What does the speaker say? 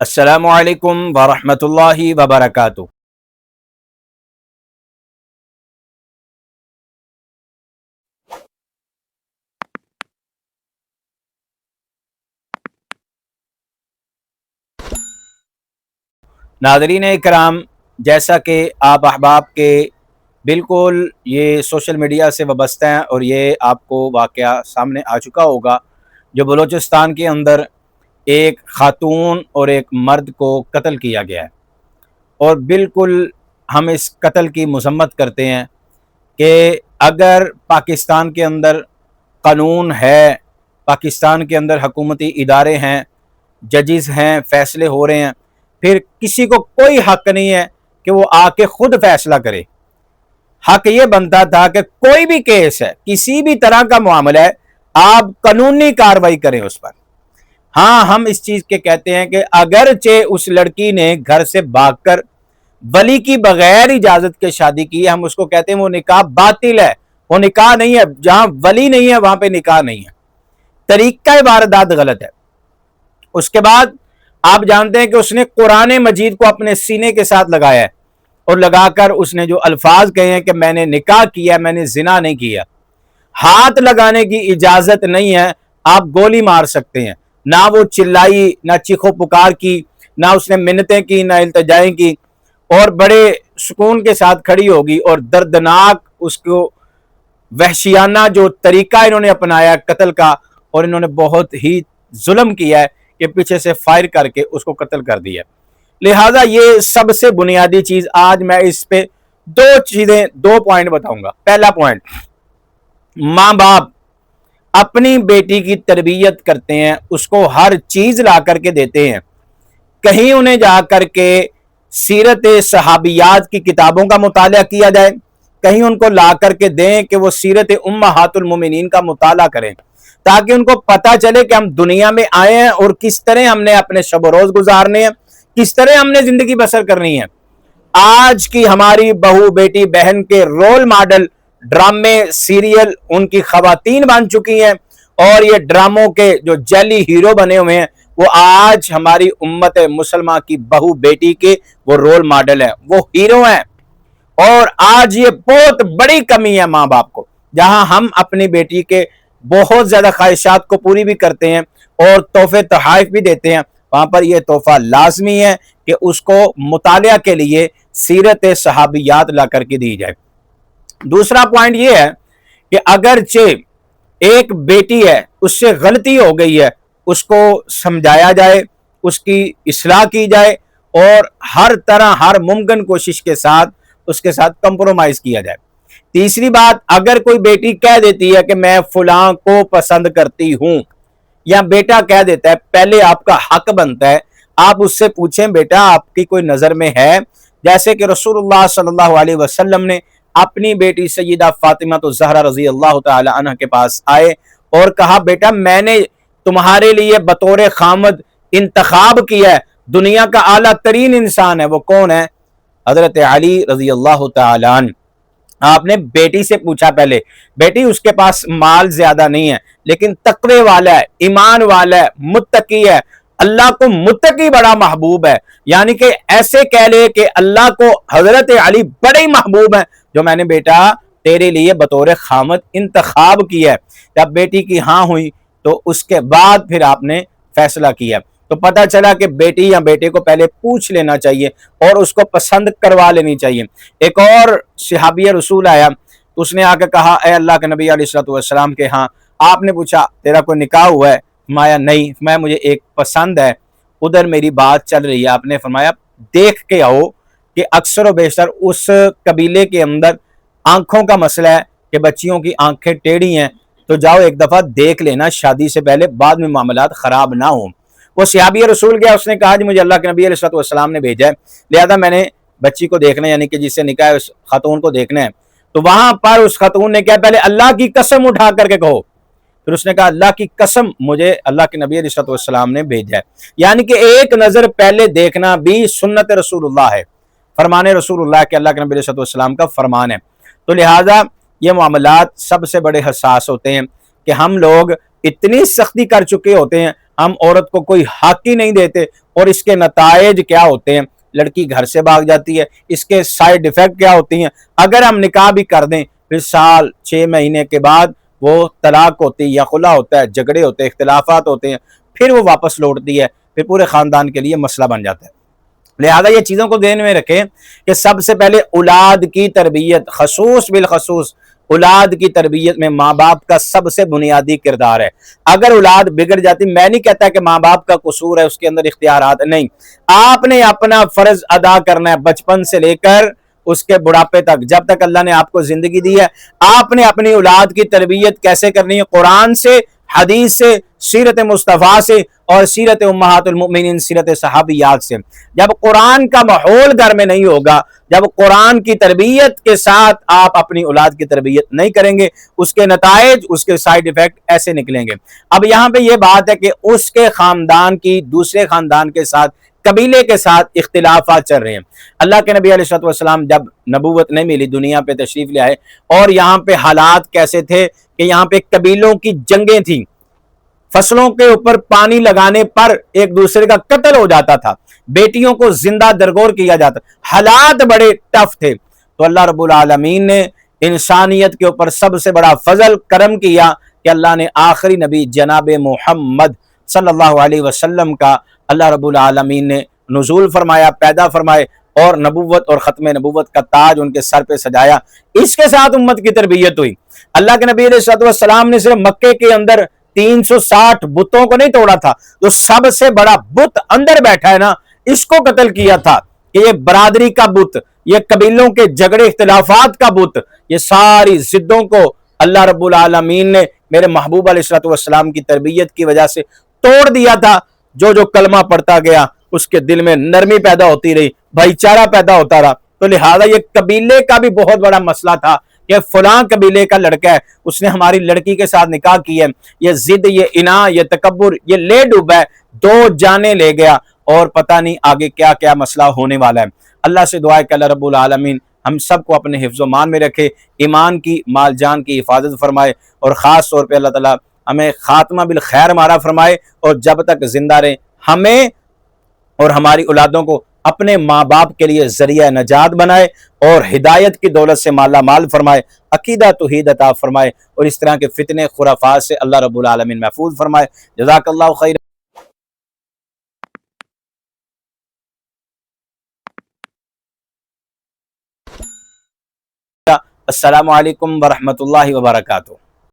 السلام علیکم ورحمۃ اللہ وبرکاتہ۔ ناظرین اکرام، جیسا کہ آپ احباب کے بالکل یہ سوشل میڈیا سے وابستہ ہیں اور یہ آپ کو واقعہ سامنے آ چکا ہوگا جو بلوچستان کے اندر ایک خاتون اور ایک مرد کو قتل کیا گیا ہے، اور بالکل ہم اس قتل کی مذمت کرتے ہیں کہ اگر پاکستان کے اندر قانون ہے، پاکستان کے اندر حکومتی ادارے ہیں، ججز ہیں، فیصلے ہو رہے ہیں، پھر کسی کو کوئی حق نہیں ہے کہ وہ آ کے خود فیصلہ کرے۔ حق یہ بنتا تھا کہ کوئی بھی کیس ہے، کسی بھی طرح کا معاملہ ہے، آپ قانونی کارروائی کریں اس پر۔ ہاں، ہم اس چیز کے کہتے ہیں کہ اگرچہ اس لڑکی نے گھر سے بھاگ کر ولی کی بغیر اجازت کے شادی کی ہے، ہم اس کو کہتے ہیں وہ نکاح باطل ہے، وہ نکاح نہیں ہے۔ جہاں ولی نہیں ہے وہاں پہ نکاح نہیں ہے، طریقہ واردات غلط ہے۔ اس کے بعد آپ جانتے ہیں کہ اس نے قرآن مجید کو اپنے سینے کے ساتھ لگایا ہے، اور لگا کر اس نے جو الفاظ کہے ہیں کہ میں نے نکاح کیا، میں نے زنا نہیں کیا۔ ہاتھ لگانے کی اجازت نہیں ہے، آپ گولی مار سکتے ہیں۔ نہ وہ چلائی، نہ چیخو پکار کی، نہ اس نے منتیں کی، نہ التجائیں کی، اور بڑے سکون کے ساتھ کھڑی ہوگی، اور دردناک اس کو وحشیانہ جو طریقہ انہوں نے اپنایا قتل کا، اور انہوں نے بہت ہی ظلم کیا ہے کہ پیچھے سے فائر کر کے اس کو قتل کر دیا۔ لہٰذا یہ سب سے بنیادی چیز، آج میں اس پہ دو پوائنٹ بتاؤں گا۔ پہلا پوائنٹ، ماں باپ اپنی بیٹی کی تربیت کرتے ہیں، اس کو ہر چیز لا کر کے دیتے ہیں، کہیں انہیں جا کر کے سیرت صحابیات کی کتابوں کا مطالعہ کیا جائے، کہیں ان کو لا کر کے دیں کہ وہ سیرت امہات المومنین کا مطالعہ کریں، تاکہ ان کو پتہ چلے کہ ہم دنیا میں آئے ہیں اور کس طرح ہم نے اپنے شب و روز گزارنے ہیں، کس طرح ہم نے زندگی بسر کرنی ہے۔ آج کی ہماری بہو بیٹی بہن کے رول ماڈل ڈرامے سیریل ان کی خواتین بن چکی ہیں، اور یہ ڈراموں کے جو جعلی ہیرو بنے ہوئے ہیں وہ آج ہماری امت مسلمہ کی بہو بیٹی کے وہ رول ماڈل ہیں، وہ ہیرو ہیں۔ اور آج یہ بہت بڑی کمی ہے ماں باپ کو، جہاں ہم اپنی بیٹی کے بہت زیادہ خواہشات کو پوری بھی کرتے ہیں اور تحفے تحائف بھی دیتے ہیں، وہاں پر یہ تحفہ لازمی ہے کہ اس کو مطالعہ کے لیے سیرت صحابیات لا کر کے دی جائے۔ دوسرا پوائنٹ یہ ہے کہ اگرچہ ایک بیٹی ہے، اس سے غلطی ہو گئی ہے، اس کو سمجھایا جائے، اس کی اصلاح کی جائے، اور ہر طرح ہر ممکن کوشش کے ساتھ اس کے ساتھ کمپرومائز کیا جائے۔ تیسری بات، اگر کوئی بیٹی کہہ دیتی ہے کہ میں فلاں کو پسند کرتی ہوں، یا بیٹا کہہ دیتا ہے، پہلے آپ کا حق بنتا ہے آپ اس سے پوچھیں بیٹا آپ کی کوئی نظر میں ہے؟ جیسے کہ رسول اللہ صلی اللہ علیہ وسلم نے اپنی بیٹی سیدہ فاطمہ الزہرا رضی اللہ تعالی عنہ کے پاس آئے اور کہا بیٹا میں نے تمہارے لیے بطور خامد انتخاب کیا ہے، دنیا کا اعلیٰ ترین انسان ہے، وہ کون ہے؟ حضرت علی رضی اللہ تعالی عنہ۔ آپ نے بیٹی سے پوچھا پہلے، بیٹی اس کے پاس مال زیادہ نہیں ہے لیکن تقوی والا ہے، ایمان والا ہے، متقی ہے، اللہ کو متقی بڑا محبوب ہے، یعنی کہ ایسے کہہ لے کہ اللہ کو حضرت علی بڑے ہی محبوب ہیں، جو میں نے بیٹا تیرے لیے بطور خامد انتخاب کیا ہے۔ جب بیٹی کی ہاں ہوئی تو اس کے بعد پھر آپ نے فیصلہ کیا، تو پتہ چلا کہ بیٹی یا بیٹے کو پہلے پوچھ لینا چاہیے اور اس کو پسند کروا لینی چاہیے۔ ایک اور صحابی رسول آیا تو اس نے آ کے کہا اے اللہ کے نبی علیہ الصلوۃ والسلام کے ہاں، آپ نے پوچھا تیرا کوئی نکاح ہوا ہے؟ فرمایا نہیں، میں مجھے ایک پسند ہے، ادھر میری بات چل رہی ہے۔ آپ نے فرمایا دیکھ کے آؤ، کہ اکثر و بیشتر اس قبیلے کے اندر آنکھوں کا مسئلہ ہے کہ بچیوں کی آنکھیں ٹیڑھی ہیں، تو جاؤ ایک دفعہ دیکھ لینا شادی سے پہلے، بعد میں معاملات خراب نہ ہوں۔ وہ صحابی رسول گیا، اس نے کہا جی مجھے اللہ کے نبی علیہ الصلوۃ والسلام نے بھیجا ہے، لہذا میں نے بچی کو دیکھنا ہے، یعنی کہ جس سے نکاح ہے اس خاتون کو دیکھنا ہے۔ تو وہاں پر اس خاتون نے کہا پہلے اللہ کی قسم اٹھا کر کے کہو، پھر اس نے کہا اللہ کی قسم مجھے اللہ کے نبی علیہ الصلوۃ والسلام نے بھیجا ہے، یعنی کہ ایک نظر پہلے دیکھنا بھی سنت رسول اللہ ہے، فرمان رسول اللہ کے، اللہ کے نبی علیہ الصلوۃ والسلام کا فرمان ہے۔ تو لہٰذا یہ معاملات سب سے بڑے حساس ہوتے ہیں کہ ہم لوگ اتنی سختی کر چکے ہوتے ہیں، ہم عورت کو کوئی حق ہی نہیں دیتے، اور اس کے نتائج کیا ہوتے ہیں؟ لڑکی گھر سے بھاگ جاتی ہے، اس کے سائیڈ ایفیکٹ کیا ہوتی ہیں؟ اگر ہم نکاح بھی کر دیں، پھر سال 6 مہینے کے بعد وہ طلاق ہوتی ہے یا خلا ہوتا ہے، جھگڑے ہوتے ہیں، اختلافات ہوتے ہیں، پھر وہ واپس لوٹتی ہے، پھر پورے خاندان کے لیے مسئلہ بن جاتا ہے۔ لہذا یہ چیزوں کو ذہن میں رکھیں کہ سب سے پہلے اولاد کی تربیت، خصوص بالخصوص اولاد کی تربیت میں ماں باپ کا سب سے بنیادی کردار ہے۔ اگر اولاد بگڑ جاتی، میں نہیں کہتا کہ ماں باپ کا قصور ہے، اس کے اندر اختیارات نہیں، آپ نے اپنا فرض ادا کرنا ہے بچپن سے لے کر اس کے بڑھاپے تک، جب تک اللہ نے آپ کو زندگی دی ہے۔ آپ نے اپنی اولاد کی تربیت کیسے کرنی ہے؟ قرآن سے، حدیث سے، سیرت مصطفیٰ سے، اور سیرت امہات المؤمنین، سیرت صحابیات سے۔ جب قرآن کا ماحول گھر میں نہیں ہوگا، جب قرآن کی تربیت کے ساتھ آپ اپنی اولاد کی تربیت نہیں کریں گے، اس کے نتائج، اس کے سائیڈ ایفیکٹ ایسے نکلیں گے۔ اب یہاں پہ یہ بات ہے کہ اس کے خاندان کی دوسرے خاندان کے ساتھ، قبیلے کے ساتھ اختلافات چل رہے ہیں۔ اللہ کے نبی علیہ السلام جب نبوت نہیں ملی، دنیا پہ تشریف لے آئے، اور یہاں پہ حالات کیسے تھے کہ یہاں پہ قبیلوں کی جنگیں تھیں، فصلوں کے اوپر پانی لگانے پر ایک دوسرے کا قتل ہو جاتا تھا، بیٹیوں کو زندہ درگور کیا جاتا، حالات بڑے ٹف تھے۔ تو اللہ رب العالمین نے انسانیت کے اوپر سب سے بڑا فضل کرم کیا کہ اللہ نے آخری نبی جناب محمد صلی اللہ علیہ وسلم کا اللہ رب العالمین نے نزول فرمایا، پیدا فرمائے، اور نبوت اور ختم نبوت کا تاج ان کے سر پہ سجایا۔ اس کے ساتھ امت کی تربیت ہوئی۔ اللہ کے نبی علیہ السلام نے صرف مکے کے اندر 360 بتوں کو نہیں توڑا تھا، جو سب سے بڑا بت اندر بیٹھا ہے نا، اس کو قتل کیا تھا کہ یہ برادری کا بت، یہ قبیلوں کے جھگڑے اختلافات کا بت، یہ ساری ضدوں کو اللہ رب العالمین نے میرے محبوب علیہ السلام کی تربیت کی وجہ سے توڑ دیا تھا۔ جو جو کلمہ پڑھتا گیا اس کے دل میں نرمی پیدا ہوتی رہی، بھائی چارہ پیدا ہوتا رہا۔ تو لہذا یہ قبیلے کا بھی بہت بڑا مسئلہ تھا کہ فلاں قبیلے کا لڑکا ہے، اس نے ہماری لڑکی کے ساتھ نکاح کی ہے، یہ ضد، یہ اناع، یہ تکبر، یہ لے ڈوبا ہے، 2 جانیں لے گیا، اور پتہ نہیں آگے کیا کیا مسئلہ ہونے والا ہے۔ اللہ سے دعا ہے کہ اللہ رب العالمین ہم سب کو اپنے حفظ و مان میں رکھے، ایمان کی، مال جان کی حفاظت فرمائے، اور خاص طور پہ اللہ تعالیٰ ہمیں خاتمہ بالخیر ہمارا فرمائے، اور جب تک زندہ رہیں ہمیں اور ہماری اولادوں کو اپنے ماں باپ کے لیے ذریعہ نجات بنائے، اور ہدایت کی دولت سے مالا مال فرمائے، عقیدہ توحید عطا فرمائے، اور اس طرح کے فتنے خرافات سے اللہ رب العالمین محفوظ فرمائے۔ جزاک اللہ خیر۔ السلام علیکم ورحمۃ اللہ وبرکاتہ۔